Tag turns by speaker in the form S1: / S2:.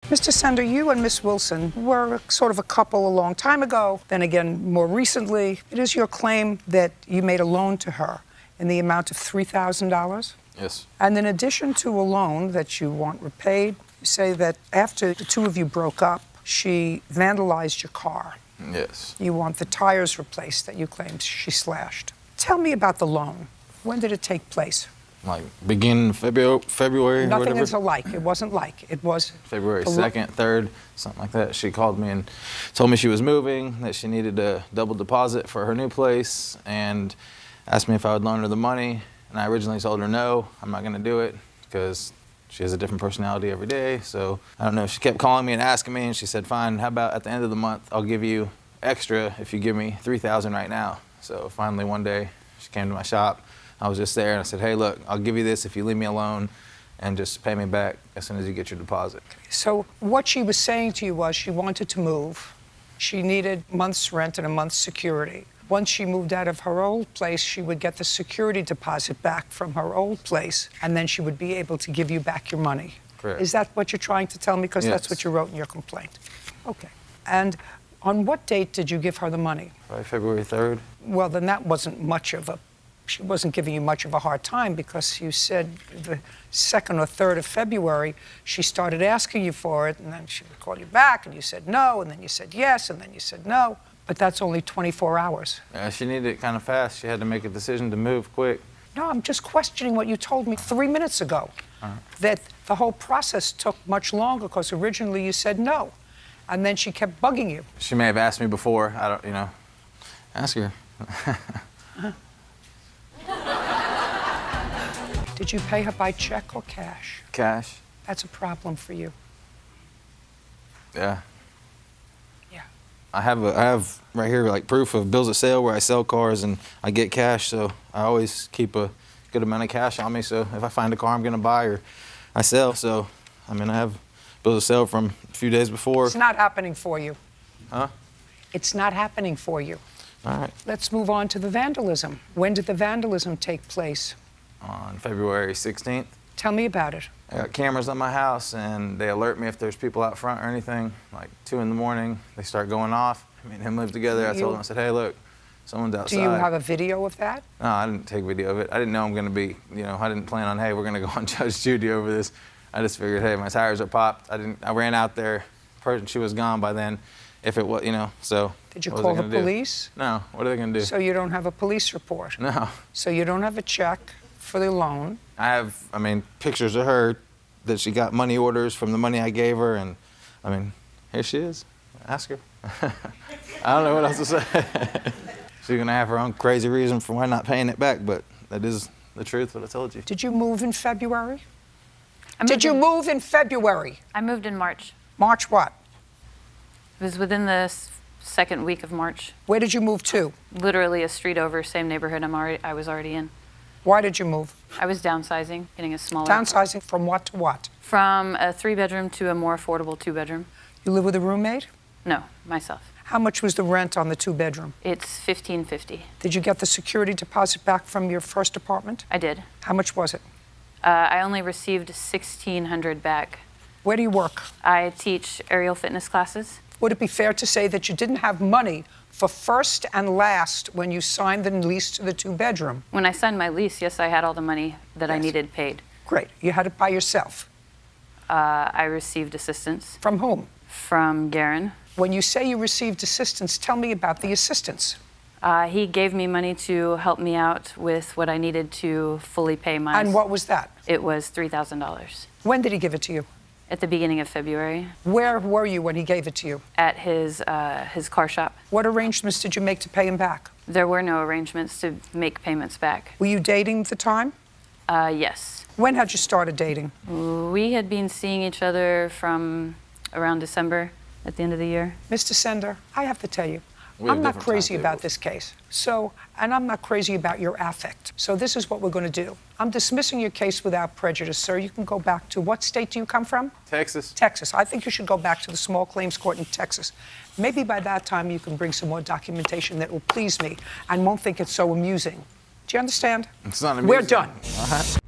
S1: Mr. Sender, you and Miss Wilson were sort of a couple a long time ago. Then again, more recently, it is your claim that you made a loan to her in the amount of $3,000?
S2: Yes.
S1: And in addition to a loan that you want repaid, you say that after the two of you broke up, she vandalized your car.
S2: Yes.
S1: You want the tires replaced that you claimed she slashed. Tell me about the loan. When did it take place?
S2: Like beginning February or
S1: Nothing
S2: whatever.
S1: is alike. It wasn't like. It was
S2: February 2nd, 3rd, something like that. She called me and told me she was moving, that she needed a double deposit for her new place, and asked me if I would loan her the money. And I originally told her no, I'm not gonna do it, because she has a different personality every day. So I don't know, she kept calling me and asking me, and she said, fine, how about at the end of the month, I'll give you extra if you give me $3,000 right now. So finally one day, she came to my shop. I was just there and I said, hey, look, I'll give you this if you leave me alone and just pay me back as soon as you get your deposit.
S1: So what she was saying to you was she wanted to move. She needed a month's rent and a month's security. Once she moved out of her old place, she would get the security deposit back from her old place, and then she would be able to give you back your money.
S2: Correct.
S1: Is that what you're trying to tell me? Because
S2: Yes.
S1: that's what you wrote in your complaint. Okay. And on what date did you give her the money?
S2: Probably February 3rd.
S1: Well, then that wasn't much of a, she wasn't giving you much of a hard time, because you said the 2nd or 3rd of February, she started asking you for it, and then she would call you back, and you said no, and then you said yes, and then you said no. But that's only 24 hours.
S2: She needed it kind of fast. She had to make a decision to move quick.
S1: No, I'm just questioning what you told me 3 minutes ago, that the whole process took much longer, because originally you said no, and then she kept bugging you.
S2: She may have asked me before. I don't, ask her.
S1: Did you pay her by check or cash?
S2: Cash.
S1: That's a problem for you.
S2: Yeah.
S1: Yeah.
S2: I have right here like proof of bills of sale where I sell cars and I get cash, so I always keep a good amount of cash on me. So if I find a car I'm gonna buy or I sell, so I mean I have bills of sale from a few days before.
S1: It's not happening for you.
S2: Huh?
S1: It's not happening for you.
S2: All right.
S1: Let's move on to the vandalism. When did the vandalism take place?
S2: On February 16th.
S1: Tell me about it.
S2: I got cameras on my house and they alert me if there's people out front or anything. Like 2 in the morning, they start going off. Me and him live together. I told him, I said, hey, look, someone's outside.
S1: Do you have a video of that?
S2: No, I didn't take video of it. I didn't know I'm gonna be, I didn't plan on, hey, we're gonna go on Judge Judy over this. I just figured, hey, my tires are popped. I ran out there, she was gone by then. If it was, so.
S1: Did you
S2: what was
S1: call
S2: I
S1: the
S2: gonna do?
S1: police?
S2: No, what are they gonna do?
S1: So you don't have a police report?
S2: No.
S1: So you don't have a check for the loan?
S2: I have, pictures of her that she got money orders from the money I gave her, and here she is. Ask her. I don't know what else to say. She's gonna have her own crazy reason for why not paying it back, but that is the truth, what I told you.
S1: Did you move in February? Did you move in February?
S3: I moved in March.
S1: March what?
S3: It was within the second week of March.
S1: Where did you move to?
S3: Literally a street over, same neighborhood I was already in.
S1: Why did you move?
S3: I was downsizing, getting a smaller.
S1: Downsizing from what to what?
S3: From a 3-bedroom to a more affordable 2-bedroom.
S1: You live with a roommate?
S3: No, myself.
S1: How much was the rent on the 2-bedroom?
S3: It's $1,550.
S1: Did you get the security deposit back from your first apartment?
S3: I did.
S1: How much was it?
S3: I only received $1,600 back.
S1: Where do you work?
S3: I teach aerial fitness classes.
S1: Would it be fair to say that you didn't have money for first and last when you signed the lease to the 2-bedroom?
S3: When I signed my lease, yes, I had all the money that I
S1: Yes.
S3: needed paid.
S1: Great. You had it by yourself.
S3: I received assistance.
S1: From whom?
S3: From Garen.
S1: When you say you received assistance, tell me about the assistance.
S3: He gave me money to help me out with what I needed to fully pay my...
S1: And what was that?
S3: It was $3,000.
S1: When did he give it to you?
S3: At the beginning of February.
S1: Where were you when he gave it to you?
S3: At his car shop.
S1: What arrangements did you make to pay him back?
S3: There were no arrangements to make payments back.
S1: Were you dating at the time?
S3: Yes.
S1: When had you started dating?
S3: We had been seeing each other from around December, at the end of the year.
S1: Mr. Sender, I have to tell you,
S2: We have
S1: I'm not
S2: different
S1: crazy about
S2: timetables.
S1: this case. And I'm not crazy about your affect. So this is what we're going to do. I'm dismissing your case without prejudice, sir. You can go back to, what state do you come from?
S2: Texas.
S1: Texas. I think you should go back to the small claims court in Texas. Maybe by that time you can bring some more documentation that will please me and won't think it's so amusing. Do you understand?
S2: It's not
S1: We're
S2: amusing.
S1: done.
S2: All right.